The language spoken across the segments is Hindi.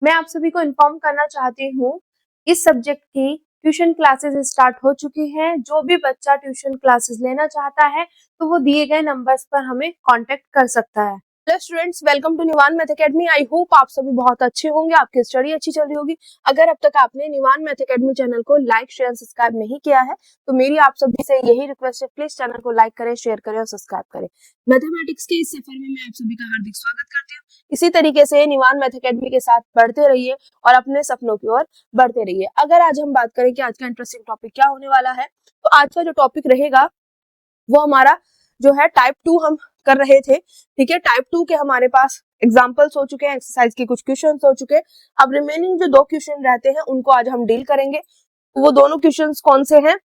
मैं आप सभी को इन्फॉर्म करना चाहती हूँ, इस सब्जेक्ट की ट्यूशन क्लासेस स्टार्ट हो चुकी हैं। जो भी बच्चा ट्यूशन क्लासेस लेना चाहता है तो वो दिए गए नंबर्स पर हमें कांटेक्ट कर सकता है। Hello students, welcome to Nivaan math academy. I hope आप सभी बहुत अच्छे होंगे, आपकी स्टडी अच्छी चल रही होगी। अगर अब तक आपने निवान मैथ अकेडमी चैनल को लाइक शेयर सब्सक्राइब नहीं किया है तो मेरी आप सभी से यही रिक्वेस्ट है, प्लीज चैनल को लाइक करें, शेयर करें और सब्सक्राइब करें। मैथमेटिक्स के इस सफर में मैं आप सभी का हार्दिक स्वागत करती हूँ। इसी तरीके से निवान मैथ अकेडमी के साथ बढ़ते रहिए और अपने सपनों की ओर बढ़ते रहिए। अगर आज हम बात करें कि आज का इंटरेस्टिंग टॉपिक क्या होने वाला है, तो आज का जो टॉपिक रहेगा वो हमारा जो है टाइप 2 हम कर रहे थे। ठीक है, टाइप 2 के हमारे पास एग्जांपल्स हो चुके हैं, एक्सरसाइज के कुछ क्वेश्चंस हो चुके हैं। अब रिमेनिंग जो 2 क्वेश्चन रहते हैं उनको आज हम डील करेंगे। वो दोनों क्वेश्चंस कौन से हैं?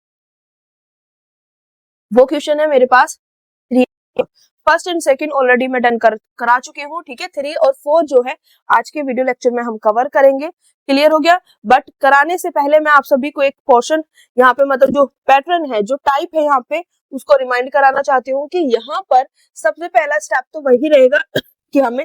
वो क्वेश्चन है मेरे पास 3, फर्स्ट एंड सेकंड ऑलरेडी मैं डन करा चुकी हूँ। ठीक है, 3 और 4 जो है आज के वीडियो लेक्चर में हम कवर करेंगे। क्लियर हो गया? बट कराने से पहले मैं आप सभी को एक पोर्शन यहाँ पे, मतलब जो पैटर्न है, जो टाइप है यहाँ पे, उसको रिमाइंड कराना चाहती हूँ कि यहाँ पर सबसे पहला स्टेप तो वही रहेगा कि हमें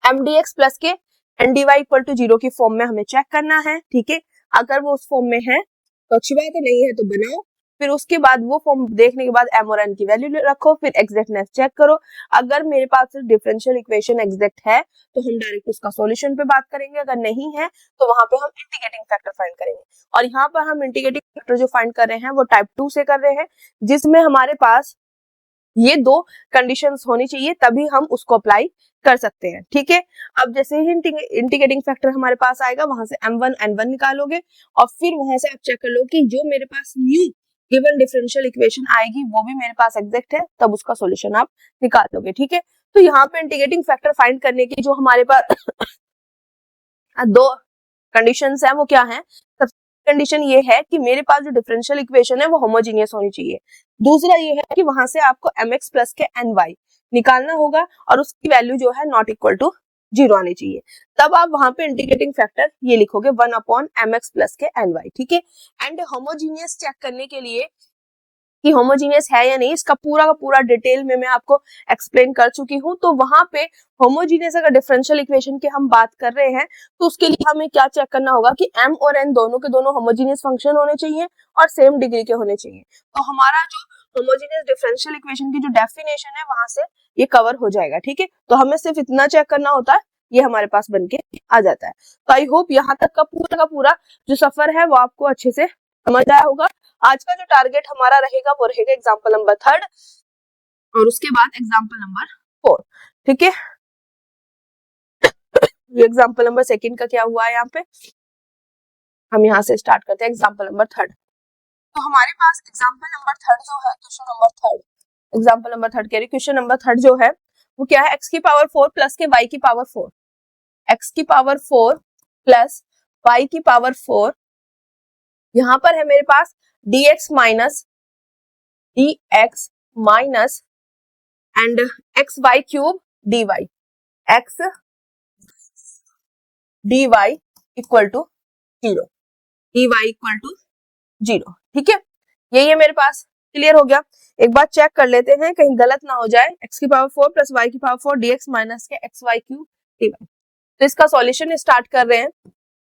mdx प्लस के ndy इक्वल टू 0 की फॉर्म में हमें चेक करना है। ठीक है, अगर वो उस फॉर्म में है तो अच्छी बात है, नहीं है तो बनाओ। फिर उसके बाद वो फॉर्म देखने के बाद m और n की वैल्यू रखो, फिर एग्जैक्टनेस चेक करो। अगर मेरे पास डिफरेंशियल इक्वेशन एग्जैक्ट है तो हम डायरेक्ट उसका सॉल्यूशन पे बात करेंगे, अगर नहीं है तो वहां पे हम इंटीग्रेटिंग फैक्टर फाइंड करेंगे। और यहाँ पर हम इंटीग्रेटिंग फैक्टर जो फाइंड कर रहे हैं वो टाइप 2 से कर रहे हैं, जिसमें हमारे पास ये 2 कंडीशंस होनी चाहिए, तभी हम उसको अप्लाई कर सकते हैं। ठीक है, अब जैसे ही इंटीग्रेटिंग फैक्टर हमारे पास आएगा, वहां से m1 n1 निकालोगे और फिर वहां से आप चेक कर लो कि जो मेरे पास न्यू गिवन डिफरेंशियल इक्वेशन आएगी वो भी मेरे पास एग्जैक्ट है, तब उसका सॉल्यूशन आप निकाल लोगे। ठीक है, तो यहाँ पे इंटीग्रेटिंग फैक्टर फाइंड करने की जो हमारे पास 2 कंडीशंस है वो क्या है? सबसे कंडीशन ये है कि मेरे पास जो डिफरेंशियल इक्वेशन है वो होमोजीनियस होनी चाहिए। दूसरा ये है कि वहां से आपको mx प्लस के ny निकालना होगा और उसकी वैल्यू जो है नॉट इक्वल टू 0 आनी चाहिए। तब आप वहां पे इंटीग्रेटिंग फैक्टर ये लिखोगे 1 अपॉन mx प्लस के ny। ठीक है, एंड होमोजीनियस चेक करने के लिए कि होमोजीनियस है या नहीं, इसका पूरा का पूरा डिटेल में मैं आपको एक्सप्लेन कर चुकी हूँ। तो वहां पे होमोजीनियस अगर डिफरेंशियल इक्वेशन की हम बात कर रहे हैं तो उसके लिए हमें क्या चेक करना होगा कि m और n दोनों के दोनों होमोजीनियस फंक्शन होने चाहिए और सेम डिग्री के होने चाहिए। तो हमारा जो होमोजीनियस डिफरेंशियल इक्वेशन की जो डेफिनेशन है वहां से ये कवर हो जाएगा। ठीक है, तो हमें सिर्फ इतना चेक करना होता है, ये हमारे पास बनके आ जाता है। तो आई होप यहाँ तक का पूरा जो सफर है वो आपको अच्छे से समझ आया होगा। आज का जो टारगेट हमारा रहेगा वो रहेगा एग्जाम्पल नंबर 3 और उसके बाद एग्जाम्पल नंबर 4। ठीक है, एग्जाम्पल नंबर 2 का क्या हुआ है यहाँ पे, हम यहाँ से स्टार्ट करते हैं एग्जाम्पल नंबर 3। तो हमारे पास एग्जाम्पल नंबर 3 जो है, क्वेश्चन नंबर 3, एग्जाम्पल नंबर 3 कह रही, क्वेश्चन नंबर 3 जो है वो क्या है? x की पावर 4 प्लस के y की पावर 4, x की पावर 4 प्लस y की पावर 4, यहाँ पर है मेरे पास dx minus and x Y cube dy, x dy equal to 0, dy equal to 0। ठीक है, यही है मेरे पास। क्लियर हो गया? एक बार चेक कर लेते हैं कहीं गलत ना हो जाए। x की पावर 4 प्लस y की पावर 4 dx माइनस के एक्स वाई क्यूब dy। तो इसका सॉल्यूशन स्टार्ट कर रहे हैं।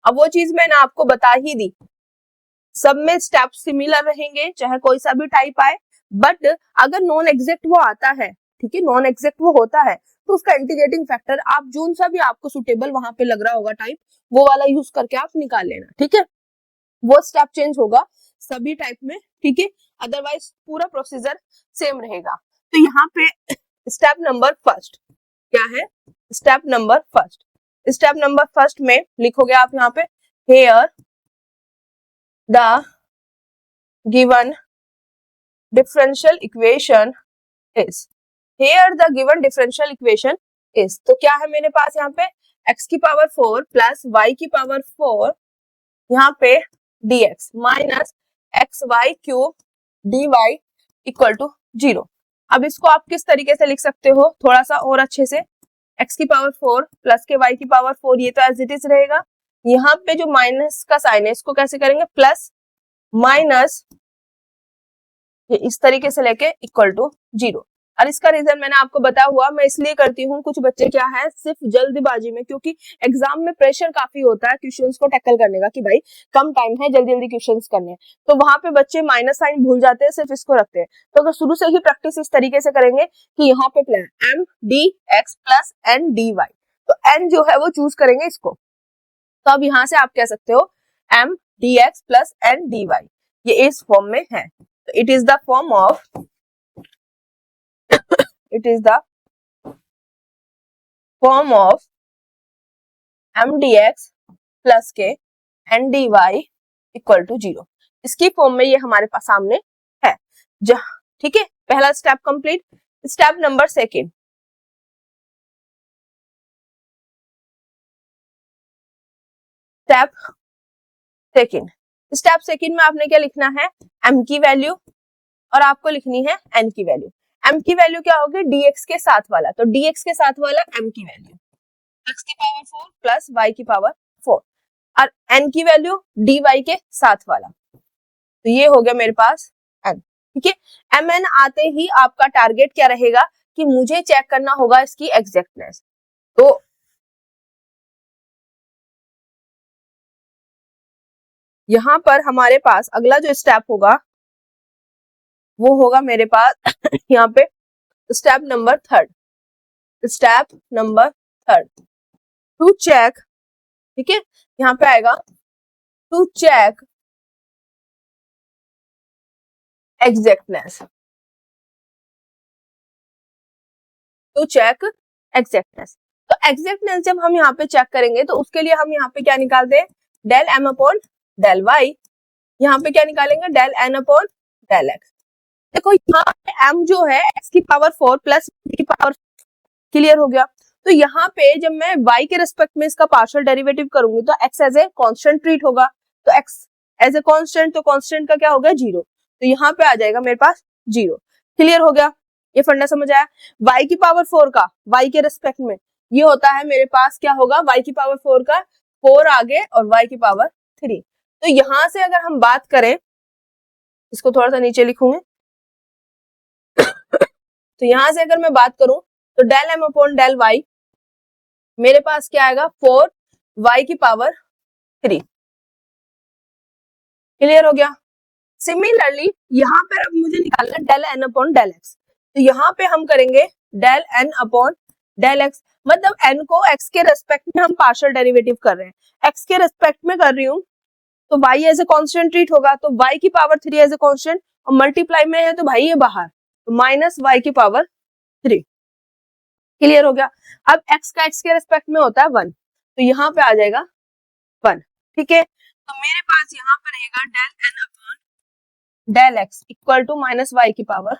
अब वो चीज मैंने आपको बता ही दी, सब में स्टेप सिमिलर रहेंगे चाहे कोई सा भी टाइप आए, बट अगर नॉन एग्जैक्ट वो आता है, ठीक है, नॉन एग्जैक्ट वो होता है, तो उसका इंटीग्रेटिंग फैक्टर आप जोन सा भी आपको सुटेबल वहां पे लग रहा होगा टाइप, वो वाला यूज करके आप निकाल लेना। ठीक है, वो स्टेप चेंज होगा सभी टाइप में। ठीक है, अदरवाइज पूरा प्रोसीजर सेम रहेगा। तो यहाँ पे स्टेप नंबर फर्स्ट क्या है? Step number first, step number first में लिखोगे आप यहाँ पे here the given differential equation is, here the given differential equation is, तो क्या है मेरे पास यहाँ पे x की पावर 4 प्लस y की पावर 4 यहाँ पे dx minus x Y cube dy equal to 0। अब इसको आप किस तरीके से लिख सकते हो थोड़ा सा और अच्छे से, x की पावर 4 प्लस के y की पावर 4, ये तो एज इट इज रहेगा। यहाँ पे जो माइनस का साइन है इसको कैसे करेंगे, प्लस माइनस ये इस तरीके से लेके इक्वल टू 0। और इसका रीजन मैंने आपको बताया हुआ, मैं इसलिए करती हूँ, कुछ बच्चे क्या है सिर्फ जल्दबाजी में, क्योंकि एग्जाम में प्रेशर काफी होता है क्वेश्चंस को टैकल करने का कि भाई कम टाइम है, जल्दी जल्दी क्वेश्चंस करने हैं, तो वहां पे बच्चे माइनस साइन भूल जाते हैं, सिर्फ इसको रखते हैं। तो अगर शुरू से ही प्रैक्टिस इस तरीके से करेंगे कि यहाँ पे plan M D X plus N D Y, तो एन जो है वो चूज करेंगे इसको, तो अब यहाँ से आप कह सकते हो M D X plus N D Y, ये इस फॉर्म में है। तो it is the form of mdx plus के N D Y equal to 0। इसकी फॉर्म में ये हमारे पास सामने है। ठीक है, पहला step complete. Step number second, step second में आपने क्या लिखना है, m की वैल्यू और आपको लिखनी है n की वैल्यू। m की वैल्यू क्या होगी, dx के साथ वाला, तो dx के साथ वाला m की वैल्यू x की पावर 4 प्लस y की पावर 4, और n की वैल्यू dy के साथ वाला, तो ये हो गया मेरे पास n। ठीक है, mn आते ही आपका टारगेट क्या रहेगा कि मुझे चेक करना होगा इसकी एग्जैक्टनेस। तो यहां पर हमारे पास अगला जो स्टेप होगा वो होगा मेरे पास यहाँ पे step number third, to check, ठीक है, यहाँ पे आएगा टू चेक एग्जैक्टनेस, तो एग्जैक्टनेस जब हम यहाँ पे चेक करेंगे तो उसके लिए हम यहाँ पे क्या निकालते हैं, del M upon del Y, यहाँ पे क्या निकालेंगे, del N upon del X. देखो यहाँ पे m जो है x की पावर 4 प्लस की पावर, क्लियर हो गया। तो यहाँ पे जब मैं y के रिस्पेक्ट में इसका पार्शियल डेरिवेटिव करूंगी तो x as a constant treat होगा, तो x एज ए कांस्टेंट, तो कांस्टेंट का क्या होगा 0, तो यहाँ पे आ जाएगा मेरे पास 0। क्लियर हो गया, ये फंडा समझ आया। y की पावर 4 का y के रिस्पेक्ट में ये होता है मेरे पास क्या होगा, y की पावर 4 का 4 आगे और y की पावर 3। तो यहां से अगर हम बात करें, इसको थोड़ा सा नीचे लिखूंगे, तो यहां से अगर मैं बात करूं तो del M upon del Y मेरे पास क्या आएगा, 4 y की पावर 3। क्लियर हो गया। सिमिलरली यहाँ पर अब मुझे निकालना del N upon del X, तो यहाँ पे हम करेंगे del N upon del X, मतलब n को x के रेस्पेक्ट में हम पार्शियल डेरिवेटिव कर रहे हैं, x के रेस्पेक्ट में कर रही हूँ तो y as a constant treat होगा, तो y की पावर 3 एज ए कांस्टेंट, और मल्टीप्लाई में है तो भाई ये बाहर, तो माइनस y की पावर 3। क्लियर हो गया। अब x का x के रेस्पेक्ट में होता है 1, तो यहाँ पे आ जाएगा 1। ठीक है, तो मेरे पास यहाँ पर रहेगा del n upon del x equal to minus y की पावर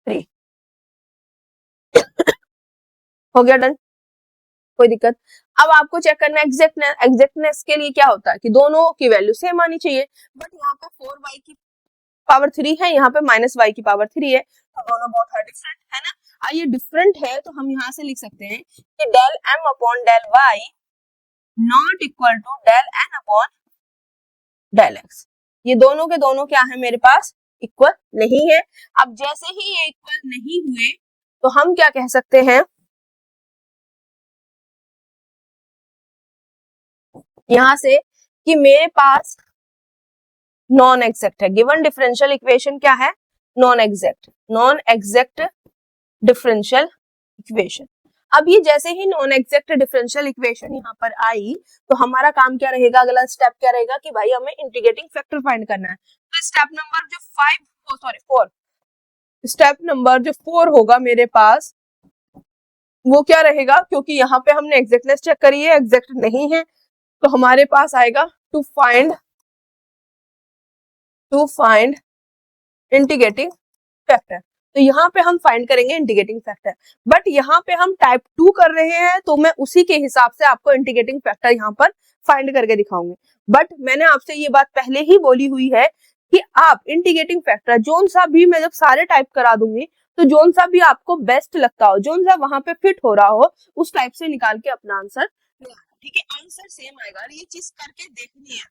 3। हो गया डन, कोई दिक्कत। अब आपको चेक करना है एग्जैक्टनेस के लिए क्या होता है कि दोनों की वैल्यू सेम आनी चाहिए, बट यहाँ पे 4y की पावर 3 है, यहाँ पे माइनस y की पावर 3 है, तो दोनों बहुत डिफरेंट है ना। ये डिफरेंट है तो हम यहाँ से लिख सकते हैं कि del m upon del y not equal to del n upon del x, ये दोनों के दोनों क्या है मेरे पास, इक्वल नहीं है। अब जैसे ही ये इक्वल नहीं हुए तो हम क्या कह सकते हैं, यहां से कि मेरे पास नॉन एग्जैक्ट है। गिवन डिफरेंशियल इक्वेशन क्या है, नॉन एग्जैक्ट डिफरेंशियल इक्वेशन। अब ये जैसे ही नॉन एग्जैक्ट डिफरेंशियल इक्वेशन यहाँ पर आई तो हमारा काम क्या रहेगा, अगला स्टेप क्या रहेगा कि भाई हमें इंटीग्रेटिंग फैक्टर फाइंड करना है। तो स्टेप नंबर जो 4 स्टेप नंबर जो 4 होगा मेरे पास वो क्या रहेगा, क्योंकि यहाँ पे हमने एग्जैक्टनेस चेक करी है, एग्जैक्ट नहीं है, तो हमारे पास आएगा टू फाइंड इंटीग्रेटिंग फैक्टर। तो यहाँ पे हम फाइंड करेंगे इंटीग्रेटिंग फैक्टर, बट यहाँ पे हम टाइप 2 कर रहे हैं तो मैं उसी के हिसाब से आपको इंटीग्रेटिंग फैक्टर यहाँ पर फाइंड करके दिखाऊंगी। बट मैंने आपसे ये बात पहले ही बोली हुई है कि आप इंटीग्रेटिंग फैक्टर जोन सा भी मैं जब सारे टाइप करा दूंगी तो जोन सा भी आपको बेस्ट लगता हो, जोन सा वहां पे फिट हो रहा हो, उस टाइप से निकाल के अपना आंसर निकालना। ठीक है, आंसर सेम आएगा, ये चीज करके देखनी है।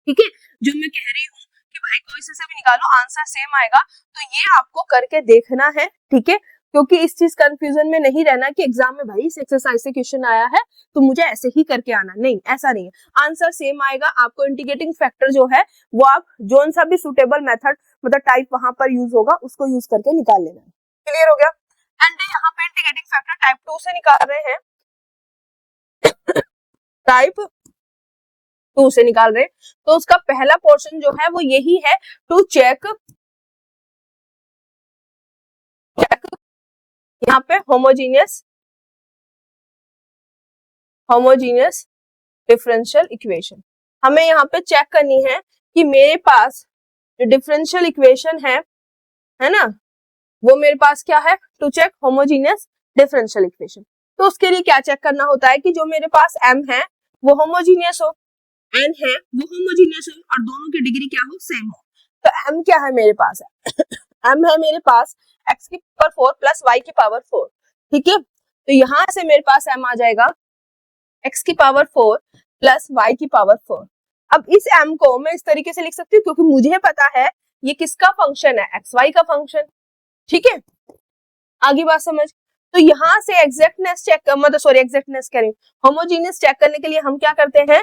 ठीक है, जो मैं कह रही हूँ कि भाई कोई से भी निकालो आंसर सेम आएगा, तो ये आपको करके देखना है। ठीक है, क्योंकि इस चीज कंफ्यूजन में नहीं रहना कि एग्जाम में भाई इस एक्सरसाइज से क्वेश्चन आया है तो मुझे ऐसे ही करके आना, नहीं ऐसा नहीं है, आंसर सेम आएगा। आपको इंटीग्रेटिंग फैक्टर जो है वो आप जोन सा भी सुटेबल मेथड मतलब टाइप वहां पर यूज होगा उसको यूज करके निकाल लेना। क्लियर हो गया? एंड यहाँ पे इंटीग्रेटिंग फैक्टर टाइप 2 से निकाल रहे हैं, टाइप 2 से निकाल रहे हैं, तो उसका पहला पोर्शन जो है वो यही है टू चेक यहाँ पे होमोजीनियस डिफरेंशियल इक्वेशन। हमें यहाँ पे चेक करनी है कि मेरे पास जो डिफरेंशियल इक्वेशन है ना, वो मेरे पास क्या है, to check homogeneous differential equation. तो उसके लिए क्या चेक करना होता है कि जो मेरे पास m है वो होमोजीनियस हो, n है वो होमोजीनियस हो और दोनों की डिग्री क्या हो, सेम हो। तो m क्या है मेरे पास है m है मेरे पास x की पावर 4 प्लस y की पावर 4। ठीक है, तो यहां से मेरे पास m आ जाएगा x की पावर 4 प्लस y की पावर 4। अब इस m को मैं इस तरीके से लिख सकती हूँ क्योंकि मुझे पता है ये किसका फंक्शन है, xy का फंक्शन। ठीक है, आगे बात समझ। तो यहाँ से एग्जैक्टनेस चेक मतलब सॉरी एग्जैक्टनेस कह रही हूँ, होमोजीनियस चेक करने के लिए हम क्या करते हैं,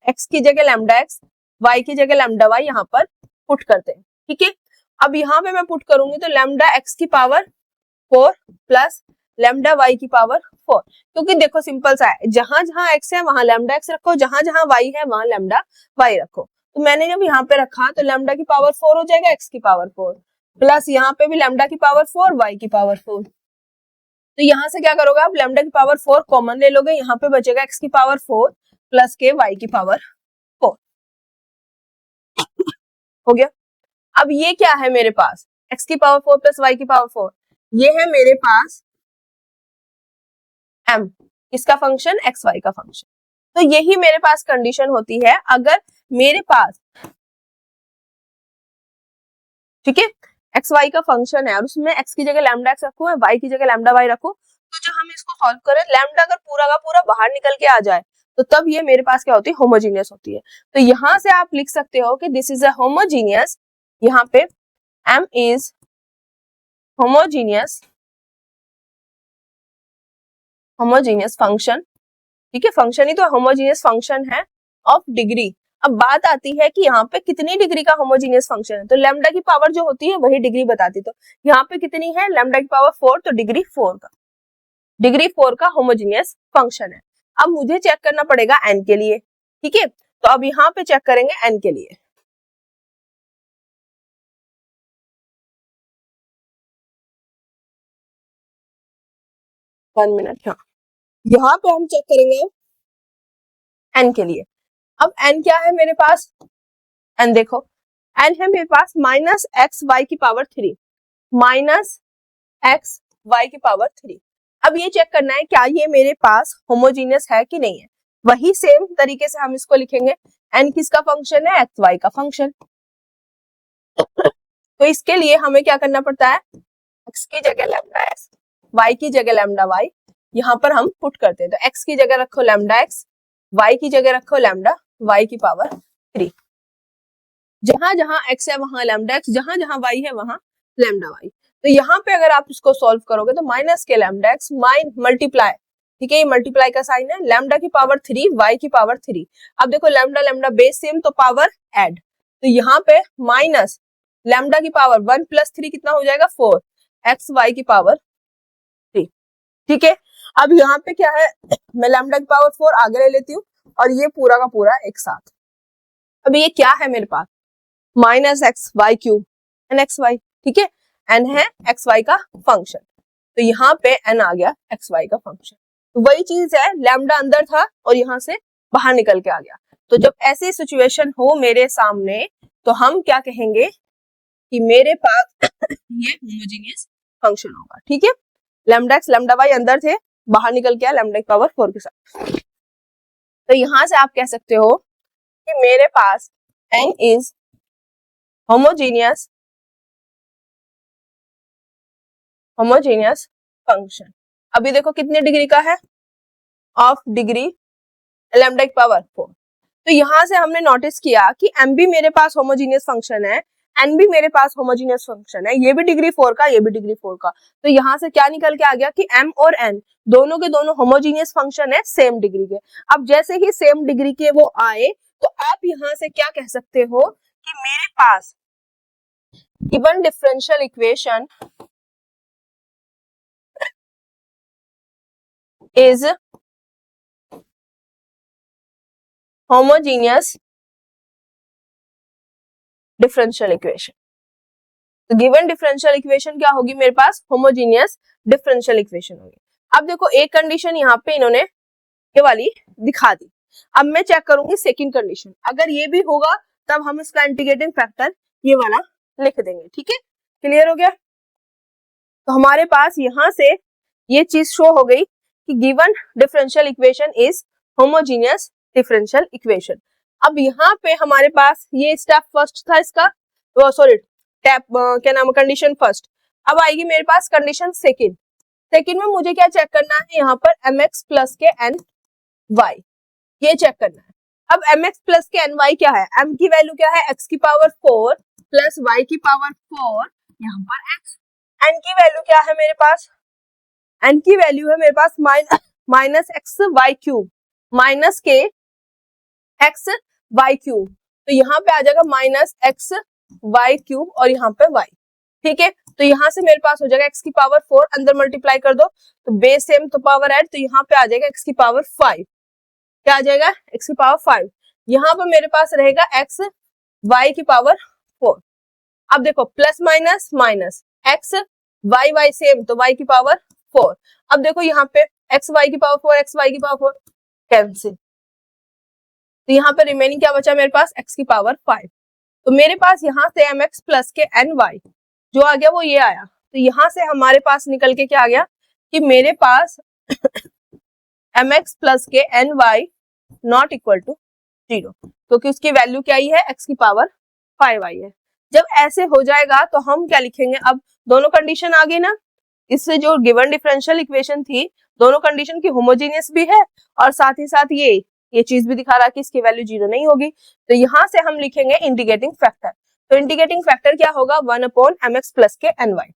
x की जगह लैम्डा x, y की जगह लैम्डा y यहाँ पर पुट करते हैं। ठीक है, अब यहाँ पे मैं पुट करूंगी तो लैम्डा x की पावर 4 प्लस लैम्डा y की पावर 4, क्योंकि देखो सिंपल सा है, जहां जहां x है वहां लैम्डा x रखो, जहां जहां y है वहां लैम्डा y रखो। तो मैंने जब यहाँ पे रखा तो लैम्डा की पावर 4 हो जाएगा x की पावर 4 प्लस यहाँ पे भी लैम्डा की पावर 4 y की पावर 4। तो यहाँ से क्या करोगे आप, लैम्डा की पावर 4 कॉमन ले लोगे, यहाँ पे बचेगा x की पावर 4 प्लस के y की पावर 4। हो गया। अब ये क्या है मेरे पास, x की पावर 4 प्लस y की पावर 4, ये है मेरे पास m, इसका फंक्शन xy का फंक्शन। तो यही मेरे पास कंडीशन होती है अगर मेरे पास, ठीक है, xy का फंक्शन है और उसमें x की जगह लैम्डा x रखो, y की जगह लैम्डा y रखो, तो जब हम इसको सॉल्व करें लैम्डा अगर पूरा का पूरा बाहर निकल के आ जाए तो तब ये मेरे पास क्या होती है, होमोजीनियस होती है। तो यहां से आप लिख सकते हो कि दिस इज अ होमोजीनियस, यहाँ पे m इज होमोजीनियस फंक्शन। ठीक है, फंक्शन ही तो होमोजीनियस फंक्शन है ऑफ डिग्री। अब बात आती है कि यहाँ पे कितनी डिग्री का होमोजीनियस फंक्शन है, तो लैम्डा की पावर जो होती है वही डिग्री बताती। तो यहाँ पे कितनी है, लैम्डा की पावर 4, तो डिग्री 4 का होमोजीनियस फंक्शन है। अब मुझे चेक करना पड़ेगा n के लिए। ठीक है, तो अब यहाँ पे चेक करेंगे n के लिए। वन मिनट, हाँ, यहाँ पे हम चेक करेंगे n के लिए। अब n क्या है मेरे पास, n देखो n है मेरे पास माइनस एक्स वाई की पावर 3, माइनस एक्स वाई की पावर 3। अब ये चेक करना है क्या ये मेरे पास होमोजीनियस है कि नहीं है। वही सेम तरीके से हम इसको लिखेंगे, n किसका फंक्शन है, एक्स वाई का फंक्शन। तो इसके लिए हमें क्या करना पड़ता है, x की जगह लैम्डा x, y की जगह लैम्डा y, यहाँ पर हम पुट करते हैं। तो x की जगह रखो लैम्डा x, y की जगह रखो लैम्डा y की पावर 3। जहां जहां x है वहां लैम्डा x, जहां जहां y है वहां लैम्डा y। तो यहाँ पे अगर आप इसको सॉल्व करोगे तो माइनस के लैम्डा x माइन मल्टीप्लाई, ठीक है, ये मल्टीप्लाई का साइन है, लैम्डा की पावर 3 y की पावर 3। अब देखो लैम्डा लैम्डा बेस सेम तो पावर ऐड, तो यहाँ पे माइनस लैम्डा की पावर 1 प्लस 3 कितना हो जाएगा, 4 एक्स वाई की पावर 3। ठीक है, अब यहाँ पे क्या है, मैं लैम्डा की पावर 4 आगे ले लेती हूँ और ये पूरा का पूरा एक साथ। अब ये क्या है मेरे पास, minus x Y cube N X Y. ठीक है, एन है एक्स वाई का फंक्शन, तो यहाँ पे एन आ गया एक्स वाई का फंक्शन। तो वही चीज है, लैम्डा अंदर था और यहाँ से बाहर निकल के आ गया। तो जब ऐसी सिचुएशन हो मेरे सामने तो हम क्या कहेंगे, कि मेरे पास ये होमोजीनियस फंक्शन होगा, ठीक है। लैम्डा एक्स लैम्डा वाई अंदर थे, बाहर निकल के लैम्डा पावर 4 के साथ। तो यहां से आप कह सकते हो कि मेरे पास n इज होमोजीनियस फंक्शन। अभी देखो कितने डिग्री का है, ऑफ डिग्री लैम्डा पावर 4। तो यहां से हमने नोटिस किया कि m भी मेरे पास होमोजीनियस फंक्शन है, n भी मेरे पास होमोजीनियस फंक्शन है, ये भी डिग्री 4 का, ये भी डिग्री 4 का। तो यहां से क्या निकल के आ गया कि m और n दोनों के दोनों होमोजीनियस फंक्शन है, सेम डिग्री के। अब जैसे ही सेम डिग्री के वो आए तो आप यहां से क्या कह सकते हो कि मेरे पास given differential equation is homogeneous differential equation. तो गिवन डिफरेंशियल इक्वेशन क्या होगी मेरे पास, होमोजीनियस डिफरेंशियल इक्वेशन होगी। अब देखो एक कंडीशन यहाँ पे इन्होंने ये वाली दिखा दी। अब मैं चेक करूंगी सेकंड कंडीशन, अगर ये भी होगा तब हम इसका इंटीग्रेटिंग फैक्टर ये वाला लिख देंगे, ठीक है। क्लियर हो गया। तो हमारे पास यहां से ये चीज शो हो गई कि given differential equation is homogeneous differential equation. अब यहाँ पे हमारे पास ये स्टेप फर्स्ट था इसका, सॉरी स्टेप क्या नाम, कंडीशन फर्स्ट। अब आएगी मेरे पास कंडीशन सेकंड। सेकंड में मुझे क्या चेक करना है, यहाँ पर mx प्लस के एन वाई, ये चेक करना है। अब mx प्लस के एन वाई क्या है, m की वैल्यू क्या है, x की पावर 4 प्लस y की पावर 4, यहाँ पर x। n की वैल्यू क्या है मेरे पास, n की वैल्यू है मेरे पास minus x Y cube, minus के एक्स वाई क्यूब। तो यहाँ पे आ जाएगा माइनस एक्स वाई क्यूब और यहाँ पे y, ठीक है। तो यहाँ से मेरे पास हो जाएगा x की पावर 4, अंदर मल्टीप्लाई कर दो तो बेस सेम तो पावर ऐड, तो यहाँ पे आ जाएगा x की पावर 5। क्या आ जाएगा, x की पावर 5। यहाँ पर मेरे पास रहेगा x y की पावर 4। अब देखो plus minus minus, x y y same तो y की पावर 4। अब देखो यहाँ पे x y की पावर 4, x y की पावर 4 कैंसिल, तो यहाँ पे रिमेनिंग क्या बचा मेरे पास, x की पावर 5। तो मेरे पास यहाँ से mx प्लस के एन वाई जो आ गया वो ये आया। तो यहाँ से हमारे पास निकल के क्या आ गया कि मेरे पास mx प्लस के N Y not equal to 0, क्योंकि उसकी वैल्यू क्या आई है, x की पावर 5 आई है। जब ऐसे हो जाएगा तो हम क्या लिखेंगे, अब दोनों कंडीशन आ गई ना, इससे जो गिवन डिफरेंशियल इक्वेशन थी दोनों कंडीशन की होमोजीनियस भी है और साथ ही साथ ये चीज भी दिखा रहा है कि इसकी वैल्यू 0 नहीं होगी। तो यहाँ से हम लिखेंगे इंटीग्रेटिंग फैक्टर। तो इंटीग्रेटिंग फैक्टर क्या होगा, 1 अपॉन mx प्लस के N Y,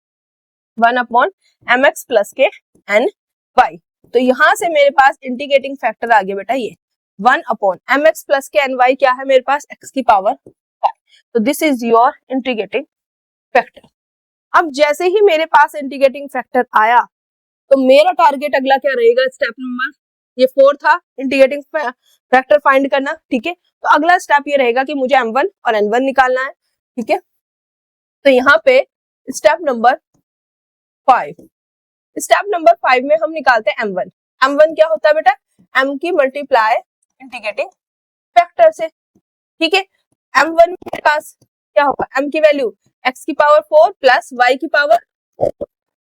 1 upon mx plus के एन वाई। तो यहाँ से मेरे पास इंटीग्रेटिंग फैक्टर आ गया बेटा ये 1 अपॉन mx प्लस के एन वाई, क्या है मेरे पास, x की पावर 5। तो this is your integrating factor. अब जैसे ही मेरे पास इंटीग्रेटिंग फैक्टर आया तो मेरा टारगेट अगला क्या रहेगा, स्टेप नंबर ये 4 था इंटीग्रेटिंग फैक्टर फाइंड करना, ठीक है। तो अगला स्टेप ये रहेगा कि मुझे m1 और n1 निकालना है, ठीक है। तो यहाँ पे स्टेप नंबर 5, स्टेप नंबर 5 में हम निकालते हैं m1। m1 क्या होता है बेटा, m की मल्टीप्लाई इंटीग्रेटिंग फैक्टर से, ठीक है। m1 मेरे पास क्या होगा, m की वैल्यू x की पावर 4 प्लस y की पावर,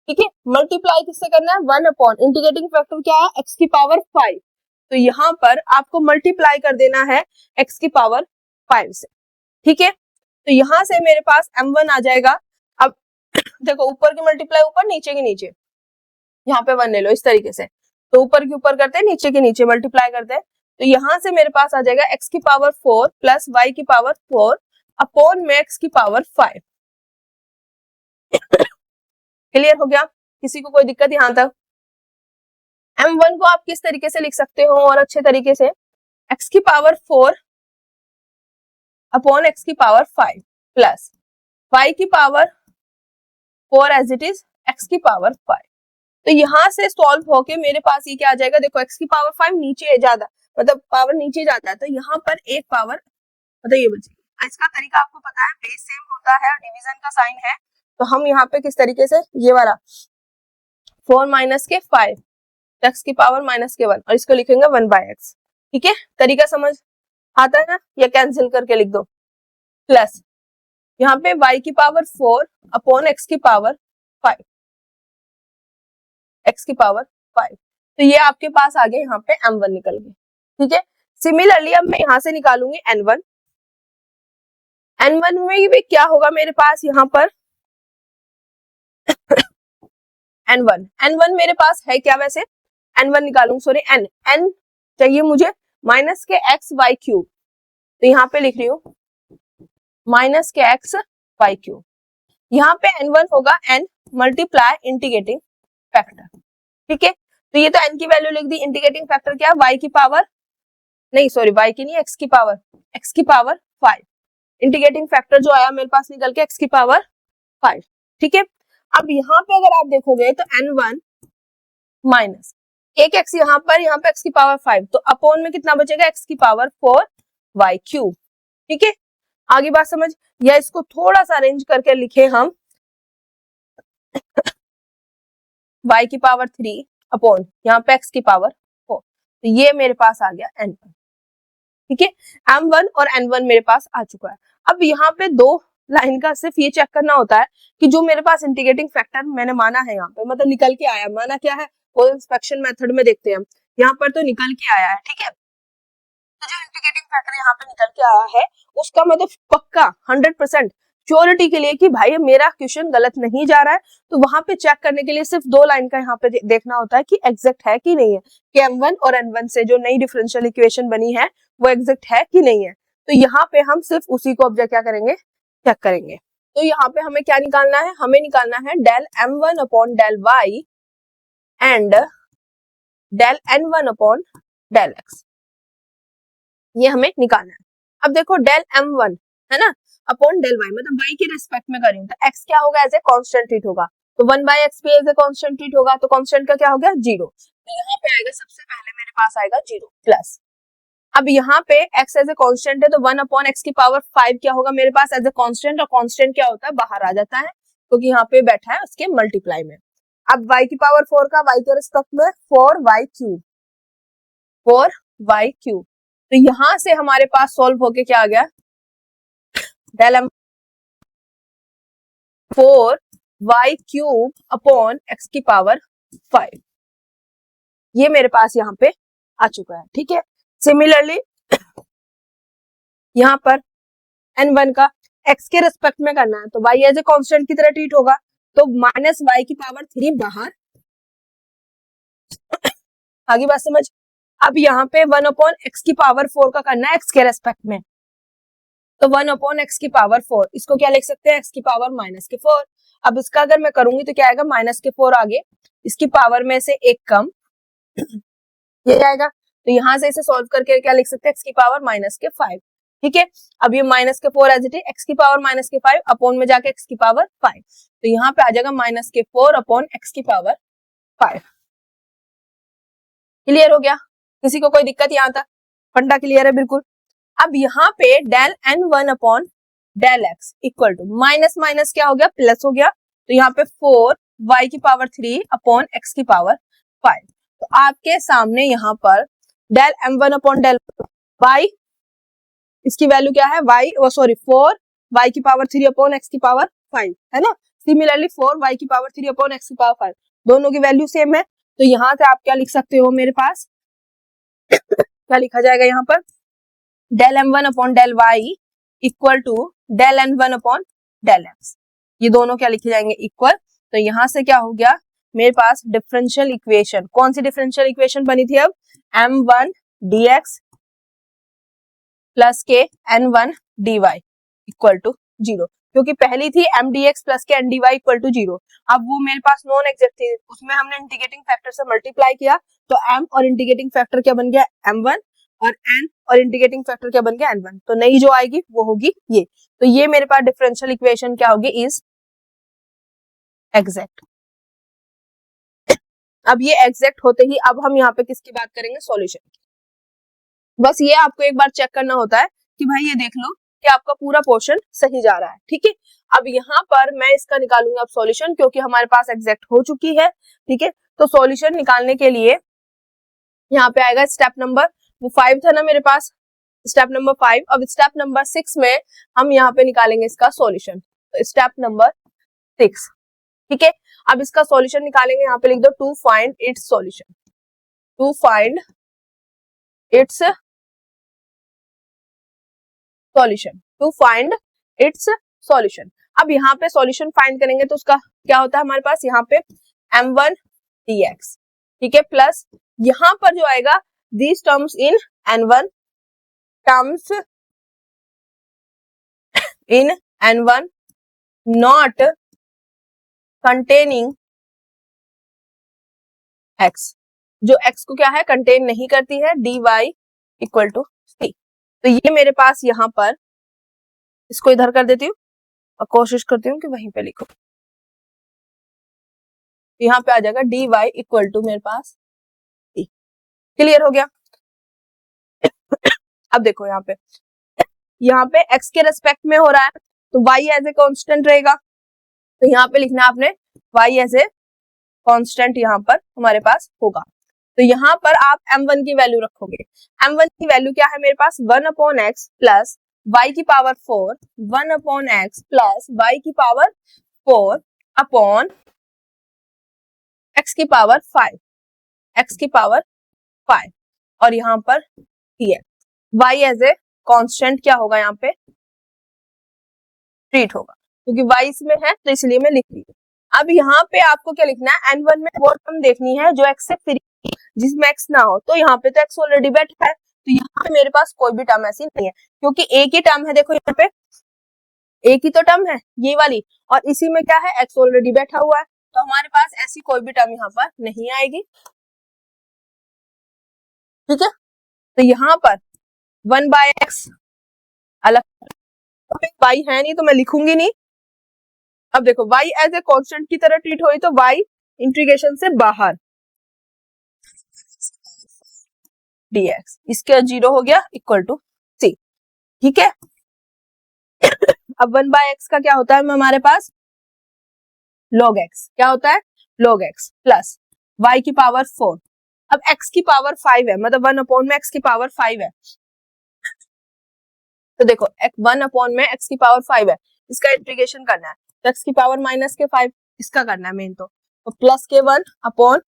ठीक है, मल्टीप्लाई किससे करना है, 1 अपॉन इंटीग्रेटिंग फैक्टर क्या है, x की पावर 5। तो यहाँ पर आपको मल्टीप्लाई कर देना है x की पावर 5 से, ठीक है। तो यहाँ से मेरे पास m1 आ जाएगा। अब देखो ऊपर की मल्टीप्लाई ऊपर, नीचे के नीचे, यहाँ पे 1 ले लो इस तरीके से, तो ऊपर के ऊपर करते हैं, नीचे के नीचे मल्टीप्लाई करते हैं। तो यहाँ से मेरे पास आ जाएगा x की पावर 4 प्लस y की पावर 4 अपॉन में x की पावर 5। क्लियर हो गया, किसी को कोई दिक्कत यहाँ तक। m1 को आप किस तरीके से लिख सकते हो और अच्छे तरीके से, x की पावर 4 अपॉन x की पावर 5 प्लस y की power 4 as it is x की पावर 5। तो यहाँ से सॉल्व होके मेरे पास ये क्या आ जाएगा, देखो x की पावर 5 नीचे है ज्यादा, मतलब पावर नीचे जाता है, तो यहाँ पर एक पावर मतलब ये बचेगी। इसका तरीका आपको पता है, बेस सेम होता है और डिवीजन का साइन है, तो हम यहाँ पे किस तरीके से ये वाला 4 माइनस के 5 x की पावर माइनस के 1 और इसको लिखेंगे 1 बाय x, ठीक है। तरीका समझ आता है ना, या कैंसिल करके लिख दो, प्लस यहाँ पे y की पावर 4 अपॉन x की पावर 5, x की पावर 5, तो ये आपके पास आ गया यहाँ पे m1 निकल गए, ठीक है। सिमिलरली अब मैं यहाँ से निकालूंगी n1, n1 में भी क्या होगा मेरे पास यहाँ पर n1 मेरे पास है क्या, वैसे n1 निकालूंगी, सॉरी n चाहिए मुझे माइनस के x y क्यूब, तो यहाँ पे लिख रही हूँ माइनस के x y क्यूब, यहाँ पे n1 होगा n मल्टीप्लाई इंटीग्रेटिंग फैक्टर, ठीक है। तो ये तो n की वैल्यू लिख दी, इंटीग्रेटिंग फैक्टर क्या, y की पावर नहीं, सॉरी y की नहीं, x की पावर 5, इंटीग्रेटिंग फैक्टर जो आया मेरे पास निकल के x की पावर 5, ठीक है। अब यहाँ पे अगर आप देखोगे तो n1 माइनस एक x यहाँ पे x की पावर 5, तो अपॉन में कितना बचेगा, x की पावर 4 y क्यूब, ठीक है। आगे बात समझ, या इसको थोड़ा सा अरेंज करके लिखे हम y की पावर 3 अपॉन यहाँ पे x की पावर 4, तो ये मेरे पास आ गया n1, ठीक है। m1 और n1 मेरे पास आ चुका है। अब यहाँ पे दो लाइन का सिर्फ ये चेक करना होता है कि जो मेरे पास इंटीग्रेटिंग फैक्टर मैंने माना है यहाँ पे, मतलब निकल के आया, माना क्या है वो इंस्पेक्शन मेथड में देखते हैं हम, यहाँ पर तो निकल के आया है, ठीक है। तो जो इंटीग्रेटिंग फैक्टर यहाँ पे निकल के आया है उसका मतलब पक्का 100% श्योरिटी के लिए कि भाई मेरा क्वेश्चन गलत नहीं जा रहा है, तो वहां पे चेक करने के लिए सिर्फ दो लाइन का यहाँ पे देखना होता है कि एग्जैक्ट है कि नहीं है, कि m1 और n1 से जो नई डिफरेंशियल इक्वेशन बनी है वो एग्जैक्ट है कि नहीं है। तो यहाँ पे हम सिर्फ उसी को ऑब्जेक्ट क्या करेंगे, चेक करेंगे। तो यहाँ पे हमें क्या निकालना है, हमें निकालना है del m1 upon del y and del n1 upon del x, ये हमें निकालना है। अब देखो डेल m1 है ना अपॉन डेल y, मतलब y के रिस्पेक्ट में करें तो x क्या होगा, एज ए कांस्टेंट ट्रीट होगा, तो 1/x भी एज ए कांस्टेंट ट्रीट होगा, तो कांस्टेंट का क्या हो गया 0, तो यहाँ पे आएगा सबसे पहले मेरे पास आएगा 0 प्लस, अब यहाँ पे x एज ए कांस्टेंट है तो 1 अपॉन x की पावर 5 क्या होगा मेरे पास एज ए कांस्टेंट, और कांस्टेंट क्या होता है बाहर आ जाता है क्योंकि यहाँ पे बैठा है उसके मल्टीप्लाई में। अब y की पावर 4 का y के रिस्पेक्ट में 4y क्यूब, तो यहां से हमारे पास सॉल्व होके क्या आ गया, del m 4y cube upon x की पावर 5, ये मेरे पास यहाँ पे आ चुका है, ठीक है। सिमिलरली यहाँ पर n1 का x के रिस्पेक्ट में करना है तो y एज ए कांस्टेंट की तरह ट्रीट होगा, तो माइनस y की पावर 3 बाहर, आगे बात समझ। अब यहाँ पे 1 अपॉन x की पावर 4 का करना है x के रेस्पेक्ट में, तो 1 अपॉन x की पावर 4, इसको क्या लिख सकते हैं x की पावर माइनस के 4। अब इसका अगर मैं करूंगी तो क्या आएगा, माइनस के 4 आगे, इसकी पावर में से एक कम, ये आएगा, तो यहां से इसे सॉल्व करके क्या लिख सकते हैं x की पावर माइनस के 5, ठीक है। अब ये माइनस के 4 एज इट इज, x की पावर माइनस के 5 अपॉन में जाके x की पावर 5, तो यहाँ पे आ जाएगा माइनस के 4 अपॉन x की पावर 5। क्लियर हो गया, किसी को कोई दिक्कत यहाँ तक, फंडा क्लियर है बिल्कुल। अब यहाँ पे del n1 upon del x equal to minus minus क्या हो गया, प्लस हो गया, तो यहाँ पे 4y की पावर 3 अपॉन x की पावर 5, तो आपके सामने यहाँ पर del m1 upon del y, इसकी वैल्यू क्या है y, सॉरी 4y की पावर 3 अपॉन x की पावर 5 है ना। सिमिलरली 4y की पावर 3 अपॉन x की पावर 5, दोनों की वैल्यू सेम है, तो यहाँ से आप क्या लिख सकते हो मेरे पास क्या लिखा जाएगा यहाँ पर, del m1 upon del y equal to del n1 upon del x, ये दोनों क्या लिखे जाएंगे इक्वल, तो यहाँ से क्या हो गया मेरे पास डिफरेंशियल इक्वेशन, कौन सी डिफरेंशियल इक्वेशन बनी थी अब, m1 dx प्लस के n1 dy इक्वल टू 0, क्योंकि पहली थी m dx प्लस के n dy इक्वल टू 0, अब वो मेरे पास नॉन एग्जैक्ट थी, उसमें हमने इंटीग्रेटिंग फैक्टर से मल्टीप्लाई किया, तो m और इंटीग्रेटिंग फैक्टर क्या बन गया m1 और n और इंटीग्रेटिंग फैक्टर क्या बन गया n1, तो नई जो आएगी वो होगी ये, तो ये मेरे पास डिफरेंशियल इक्वेशन क्या होगी, इज एग्जैक्ट। अब ये एग्जैक्ट होते ही अब हम यहाँ पे किसकी बात करेंगे, सॉल्यूशन की। बस ये आपको एक बार चेक करना होता है कि भाई ये देख लो कि आपका पूरा पोर्शन सही जा रहा है, ठीक है। अब यहाँ पर मैं इसका निकालूंगा अब सॉल्यूशन, क्योंकि हमारे पास एग्जैक्ट हो चुकी है, ठीक है। तो सॉल्यूशन निकालने के लिए यहाँ पे आएगा स्टेप नंबर, वो 5 था ना मेरे पास, स्टेप नंबर 5। अब स्टेप नंबर 6 में हम यहाँ पे निकालेंगे इसका सॉल्यूशन। तो स्टेप नंबर 6, ठीक है। अब इसका सॉल्यूशन निकालेंगे, यहाँ पे लिख दो to find its solution, to find its solution, to find its solution. अब यहाँ पे सॉल्यूशन फाइंड करेंगे तो उसका क्या होता है हमारे पास, यहाँ पे m1 dx, ठीक है, प्लस यहाँ पर जो आएगा these terms in n1, terms in n1 not containing x, जो x को क्या है कंटेन नहीं करती है, dy इक्वल टू c। तो ये मेरे पास यहाँ पर, इसको इधर कर देती हूँ और कोशिश करती हूँ कि वहीं पे लिखो, यहाँ पे आ जाएगा dy इक्वल टू मेरे पास c। क्लियर हो गया। अब देखो यहाँ पे x के रेस्पेक्ट में हो रहा है तो y एज ए कांस्टेंट रहेगा, तो यहाँ पे लिखना आपने y एज ए कांस्टेंट, यहाँ पर हमारे पास होगा। तो यहाँ पर आप m1 की वैल्यू रखोगे, m1 की वैल्यू क्या है मेरे पास 1/x प्लस y की पावर 4, 1/x प्लस y की पावर 4 अपॉन x की पावर 5, x की पावर 5, और यहाँ पर y एज ए कांस्टेंट क्या होगा, यहाँ पे ट्रीट होगा, क्योंकि y इसमें है तो इसलिए मैं लिख रही हूँ। अब यहाँ पे आपको क्या लिखना है, n1 में वो टर्म देखनी है जो x से फ्री, जिसमें x ना हो। तो यहाँ पे तो x ऑलरेडी बैठा है, तो यहाँ पे मेरे पास कोई भी टर्म ऐसी नहीं है, क्योंकि एक ही टर्म है, देखो यहाँ पे एक ही तो टर्म है ये वाली, और इसी में क्या है x ऑलरेडी बैठा हुआ है, तो हमारे पास ऐसी कोई भी टर्म यहाँ पर नहीं आएगी, ठीक है। तो यहाँ पर 1/x अलग, y है नहीं तो मैं लिखूंगी नहीं। अब देखो y एज ए कांस्टेंट की तरह ट्रीट हुई तो y इंटीग्रेशन से बाहर dx, इसके 0 हो गया इक्वल टू c, ठीक है। अब 1/x का क्या होता है हमारे पास log x, क्या होता है log x प्लस y की पावर 4। अब x की पावर 5 है, मतलब 1 में x की पावर 5 है, तो देखो 1 में x की पावर 5 है, इसका इंटीग्रेशन करना है तो x की पावर माइनस के 5 इसका करना है मेन, तो प्लस के 1 अपॉन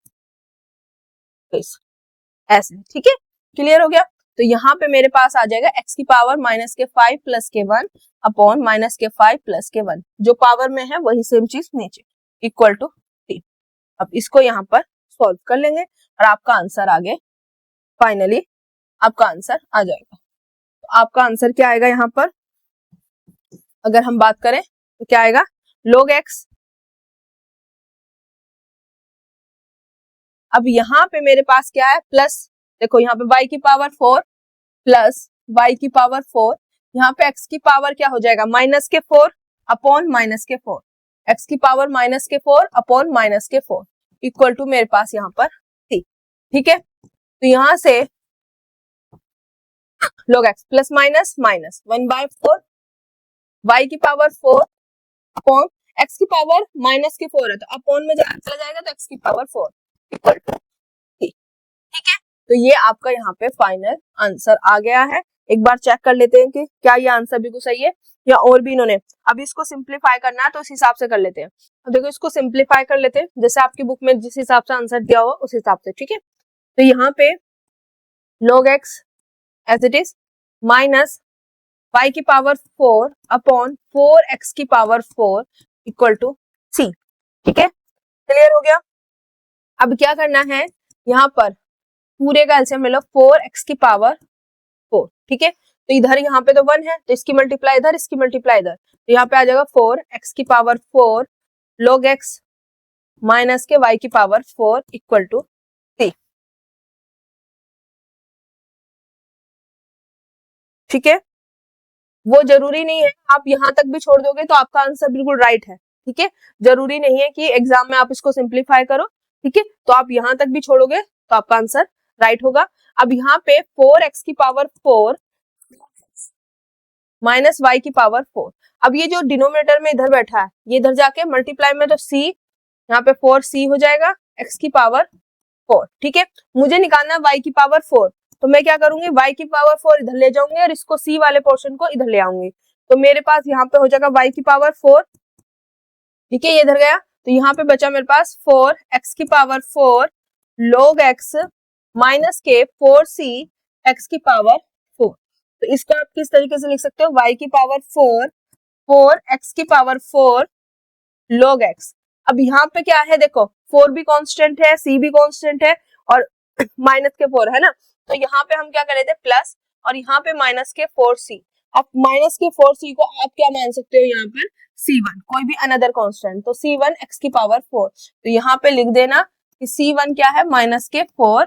ऐसे, ठीक है। क्लियर हो गया। तो यहाँ पे मेरे पास आ जाएगा x की पावर माइनस के 5 प्लस के 1 अपॉन माइनस के 5 प्लस के 1, जो पावर में है वही सेम चीज नीचे इक्वल टू 3। अब इसको यहाँ पर सॉल्व कर लेंगे और आपका आंसर आगे फाइनली आपका आंसर आ जाएगा। तो आपका आंसर क्या आएगा यहाँ पर, अगर हम बात करें तो क्या आएगा log x। अब यहाँ पे मेरे पास क्या है प्लस, देखो यहाँ पे y की पावर 4 प्लस y की पावर 4, यहाँ पे x की पावर क्या हो जाएगा माइनस के 4 अपॉन माइनस के 4, x की पावर माइनस के 4 अपॉन माइनस के 4 इक्वल टू मेरे पास यहाँ पर 3, ठीक है। तो यहाँ से log x plus minus minus 1/4 y की पावर 4 अपॉन x की पावर माइनस के 4 है तो अपॉन में चला जाएगा तो x की पावर 4 इक्वल टू 3, ठीक है। तो ये आपका यहाँ पे फाइनल आंसर आ गया है। एक बार चेक कर लेते हैं कि क्या ये आंसर बिल्कुल सही है या और भी इन्होंने, अब इसको सिंप्लीफाई करना है तो उस हिसाब से कर लेते हैं। अब देखो इसको सिंप्लीफाई कर लेते हैं जैसे आपकी बुक में जिस हिसाब से आंसर दिया हुआ उस हिसाब से, ठीक है। तो यहाँ पे log x as it is minus y की पावर 4 अपॉन 4x की पावर 4 इक्वल टू c, ठीक है। क्लियर हो गया। अब क्या करना है, यहाँ पर पूरे का एलसीएम ले लो 4x की पावर 4, ठीक है। तो इधर यहाँ पे तो 1 है तो इसकी मल्टीप्लाई इधर, इसकी मल्टीप्लाई इधर, तो यहाँ पे आ जाएगा 4x की पावर 4 log x माइनस के y की पावर 4 इक्वल टू 3, ठीक है। वो जरूरी नहीं है, आप यहाँ तक भी छोड़ दोगे तो आपका आंसर बिल्कुल राइट है, ठीक है। जरूरी नहीं है कि एग्जाम में आप इसको सिंप्लीफाई करो, ठीक है। तो आप यहाँ तक भी छोड़ोगे तो आपका आंसर राइट होगा। अब यहाँ पे 4x की पावर 4 माइनस y की पावर 4, अब ये जो डिनोमिनेटर में इधर बैठा है ये इधर जाके मल्टीप्लाई में तो c, यहाँ पे 4c हो जाएगा x की पावर 4, ठीक है। मुझे निकालना है y की पावर 4, तो मैं क्या करूंगी, y की पावर 4 इधर ले जाऊंगी और इसको c वाले पोर्शन को इधर ले आऊंगी। तो मेरे पास यहाँ पे हो जाएगा y की पावर 4, ठीक है, ये इधर गया। तो यहाँ पे बचा मेरे पास 4 x की पावर 4 log x माइनस के 4c x की पावर 4। तो इसको आप किस तरीके से लिख सकते हो, y की पावर 4 x की पावर 4 log x। अब यहाँ पे क्या है, देखो 4 भी कांस्टेंट है, c भी कांस्टेंट है और माइनस के 4 है ना। तो यहाँ पे हम क्या कर लेते हैं प्लस और यहाँ पे माइनस के 4c। अब माइनस के 4c को आप क्या मान सकते हो यहाँ पर c1, कोई भी अनदर कांस्टेंट, तो c1 x की पावर 4। तो यहाँ पे लिख देना कि c1 क्या है, माइनस के 4c,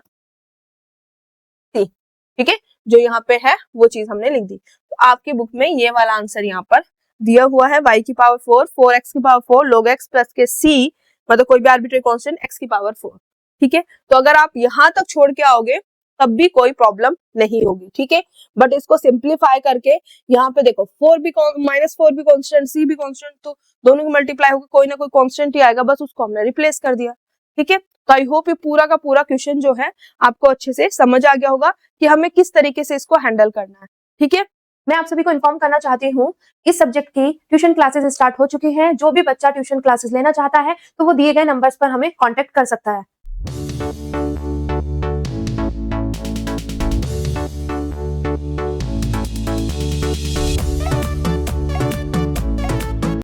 ठीक है, जो यहाँ पे है वो चीज हमने लिख दी। तो आपकी बुक में ये वाला आंसर यहाँ पर दिया हुआ है, y की पावर 4 x की पावर 4 log x प्लस के c, मतलब कोई भी आर्बिट्रेरी कांस्टेंट x की पावर 4, ठीक है। तो अगर आप यहाँ तक छोड़ के आओगे तब भी कोई प्रॉब्लम नहीं होगी, ठीक है। बट इसको सिंप्लीफाई करके यहाँ पे देखो 4 भी माइनस 4 भी कांस्टेंट, c भी कांस्टेंट, तो दोनों की मल्टीप्लाई होकर कोई ना कोई कांस्टेंट ही आएगा, बस उसको हमने रिप्लेस कर दिया, ठीक है। तो आई होप ये पूरा का पूरा क्वेश्चन जो है आपको अच्छे से समझ आ गया होगा कि हमें किस तरीके से इसको हैंडल करना है, ठीक है। मैं आप सभी को इन्फॉर्म करना चाहती हूँ, इस सब्जेक्ट की ट्यूशन क्लासेस स्टार्ट हो चुकी हैं। जो भी बच्चा ट्यूशन क्लासेस लेना चाहता है तो वो दिए गए नंबर्स पर हमें कांटेक्ट कर सकता है।